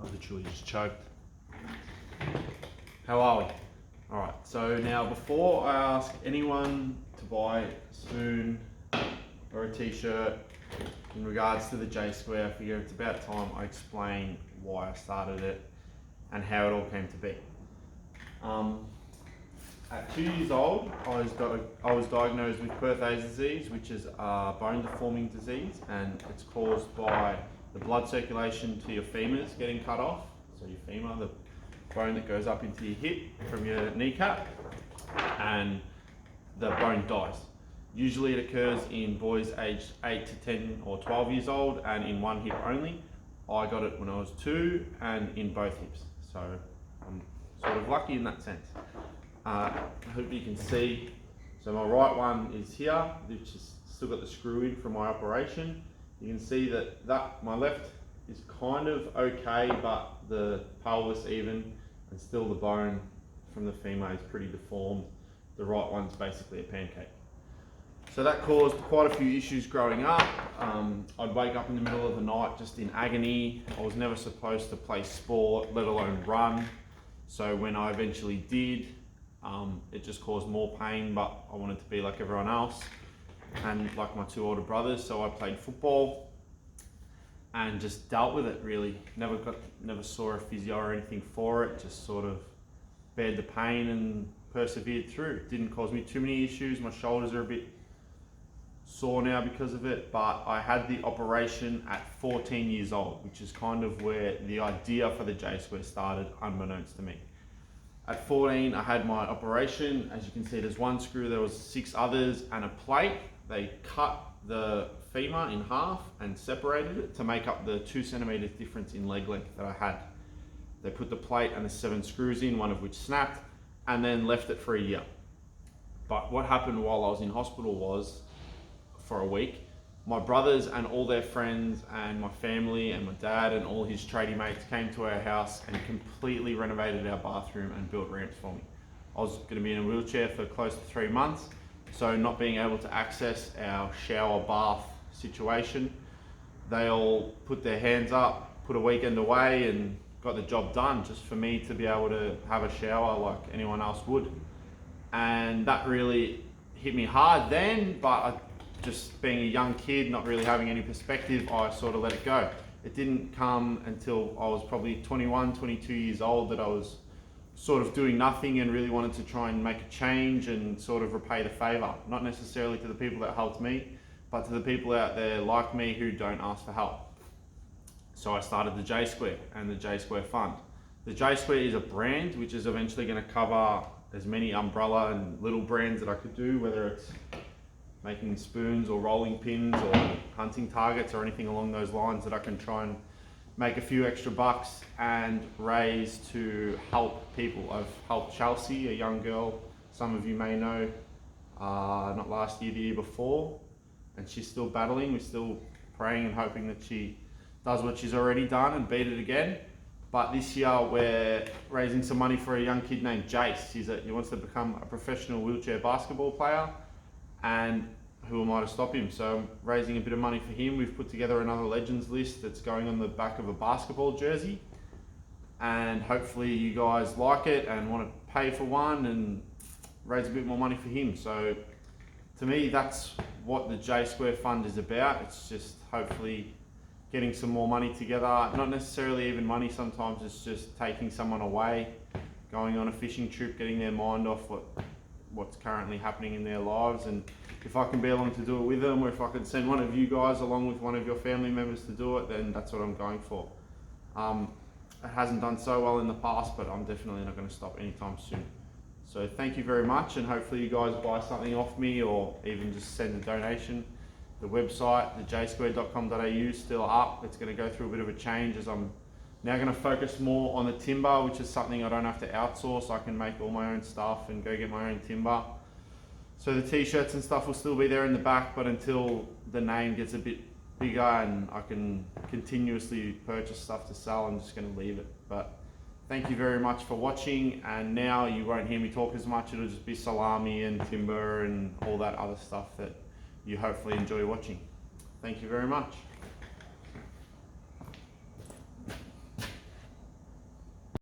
I literally just choked. How are we? Alright, so now before I ask anyone to buy a spoon or a t-shirt in regards to the J Square, I figure it's about time I explain why I started it and how it all came to be. At 2 years old, I was diagnosed with Perthes disease, which is a bone deforming disease, and it's caused by the blood circulation to your femurs getting cut off. So your femur, the bone that goes up into your hip from your kneecap, and the bone dies. Usually it occurs in boys aged 8 to 10 or 12 years old and in one hip only. I got it when I was 2 and in both hips. So I'm sort of lucky in that sense. I hope you can see. So my right one is here, which is still got the screw in from my operation. You can see that my left is kind of okay, but the pelvis even, and still the bone from the femur is pretty deformed. The right one's basically a pancake. So that caused quite a few issues growing up. I'd wake up in the middle of the night just in agony. I was never supposed to play sport, let alone run. So when I eventually did, it just caused more pain, but I wanted to be like everyone else and like my 2 older brothers. So I played football and just dealt with it really. Never saw a physio or anything for it, just sort of bared the pain and persevered through. It didn't cause me too many issues. My shoulders are a bit sore now because of it, but I had the operation at 14 years old, which is kind of where the idea for the J Square started, unbeknownst to me. At 14, I had my operation. As you can see, there's 1 screw, there was 6 others, and a plate. They cut the femur in half and separated it to make up the 2 centimeters difference in leg length that I had. They put the plate and the 7 screws in, one of which snapped, and then left it for a year. But what happened while I was in hospital was, for a week, my brothers and all their friends and my family and my dad and all his tradie mates came to our house and completely renovated our bathroom and built ramps for me. I was going to be in a wheelchair for close to 3 months, so not being able to access our shower bath situation, they all put their hands up, put a weekend away and got the job done just for me to be able to have a shower like anyone else would. And that really hit me hard then, but just being a young kid, not really having any perspective, I sort of let it go. It didn't come until I was probably 21, 22 years old that I was sort of doing nothing and really wanted to try and make a change and sort of repay the favour. Not necessarily to the people that helped me, but to the people out there like me who don't ask for help. So I started the J Square and the J Square Fund. The J Square is a brand which is eventually going to cover as many umbrella and little brands that I could do, whether it's making spoons or rolling pins or hunting targets or anything along those lines that I can try and make a few extra bucks and raise to help people. I've helped Chelsea, a young girl, some of you may know, not last year, the year before, and she's still battling. We're still praying and hoping that she does what she's already done and beat it again. But this year we're raising some money for a young kid named Jace. He wants to become a professional wheelchair basketball player, and who am I to stop him? So I'm raising a bit of money for him. We've put together another Legends list that's going on the back of a basketball jersey, and hopefully you guys like it and want to pay for one and raise a bit more money for him. So to me, that's what the J Square Fund is about. It's just hopefully getting some more money together. Not necessarily even money, sometimes it's just taking someone away, going on a fishing trip, getting their mind off what's currently happening in their lives. And if I can be along to do it with them, or if I can send one of you guys along with one of your family members to do it, then that's what I'm going for. It hasn't done so well in the past, but I'm definitely not going to stop anytime soon. So thank you very much, and hopefully you guys buy something off me or even just send a donation. The website, thejsquare.com.au, is still up. It's going to go through a bit of a change as I'm now going to focus more on the timber, which is something I don't have to outsource. I can make all my own stuff and go get my own timber. So the t-shirts and stuff will still be there in the back, but until the name gets a bit bigger and I can continuously purchase stuff to sell, I'm just going to leave it. But thank you very much for watching, and now you won't hear me talk as much. It'll just be salami and timber and all that other stuff that you hopefully enjoy watching. Thank you very much.